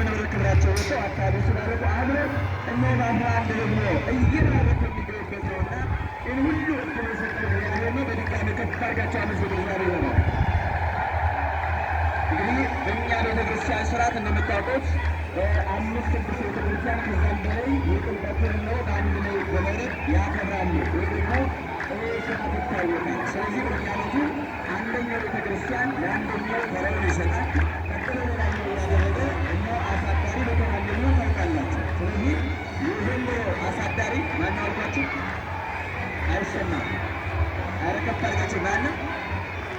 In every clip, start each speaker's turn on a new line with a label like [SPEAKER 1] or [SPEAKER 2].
[SPEAKER 1] በአብነው ክብራቸው ወጥተው አካባቢ ስላረቁ አብረው እነሆ አንድ ደግሞ እየራረቁ የሚገኙበት ነውና ይህን ሁሉ እድል የሰጠን እግዚአብሔር ነው። በድጋሚ ከፍ አድርጋችሁ አመስግኑ። እግዚአብሔር ነው። እንግዲህ በእኛ ቤተክርስቲያን ስርዓት እንደምታውቁት 5 ቅዱስ ቤተክርስቲያን ከዛም በላይ የጥምቀትን ነው በአንድ ላይ በመውረድ ያከብራሉ ወይ ደግሞ ስርዓት ይታወቃል። ስለዚህ በየዓመቱ አንደኛው ቤተክርስቲያን ለአንደኛው ተራውን ይሰጣል። ቀጥሎ ሌላኛው እያደረገ እነ አሳዳሪ በተማንደኛው ታውቃላችሁ። ስለዚህ የዘንድሮ አሳዳሪ ማነው አልኳችሁ? አይሰማም። ኧረ ከፍ አድርጋችሁ ማነው?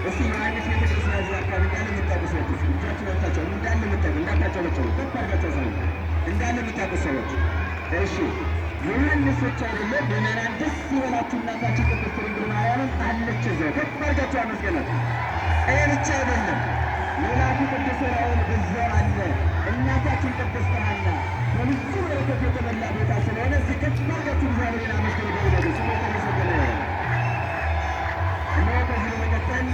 [SPEAKER 1] እስቲ ዮሐንስ ቤተክርስቲያን ያዙ አካባቢ እንዳለ የምታውቁ ሰዎች እጃችሁ ወጥታችሁ እንዳለ የምታውቁ እንዳታጨበጭቡ ከፍ አድርጋችሁ ሰው እንዳለ የምታውቁ ሰዎች እሺ። ዮሐንስ ብቻ አይደለም ምዕመናን ደስ ይበላችሁ። እናታችን ቅድስት ድንግል ማርያምን አለች እዛው ከፍ አድርጋችሁ አመስገናት። ይህ ብቻ አይደለም መልአኩ ቅዱስ ዑራኤል በዛው አለ። እናታችን ቅድስት ሐና በብዙ በረከት የተሞላ ቦታ ስለሆነ እስቲ ከፍ አድርጋችሁ እግዚአብሔርን አመስግኑ። በእውነቱ ስሙ የተመሰገነ ይሁን። ከዚህ በመቀጠል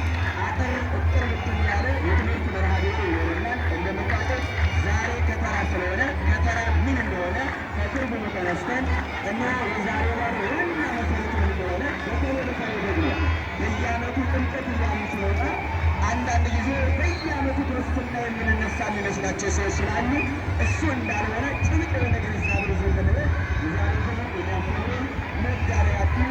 [SPEAKER 1] አጠር ቁጥር ብትን ያለ የትምህርት መርሃ ቤቱ ይኖረናል። እንደምታውቁት ዛሬ ከተራ ስለሆነ ከተራ ምን እንደሆነ ከትርጉሙ ተነስተን እና የዛሬ ወር ዋና መሰረቱ እንደሆነ በተለይ ደግሞ በየዓመቱ ጥምቀት እያሉ ሲወጣ አንዳንድ ጊዜ በየዓመቱ ክርስትና የምንነሳ የሚመስላቸው ሰዎች ስላሉ እሱ እንዳልሆነ ጭብጥ የሆነ ግንዛቤ ይዘን የዛሬ ዘመን የሚያስተምረን መጋቢያችን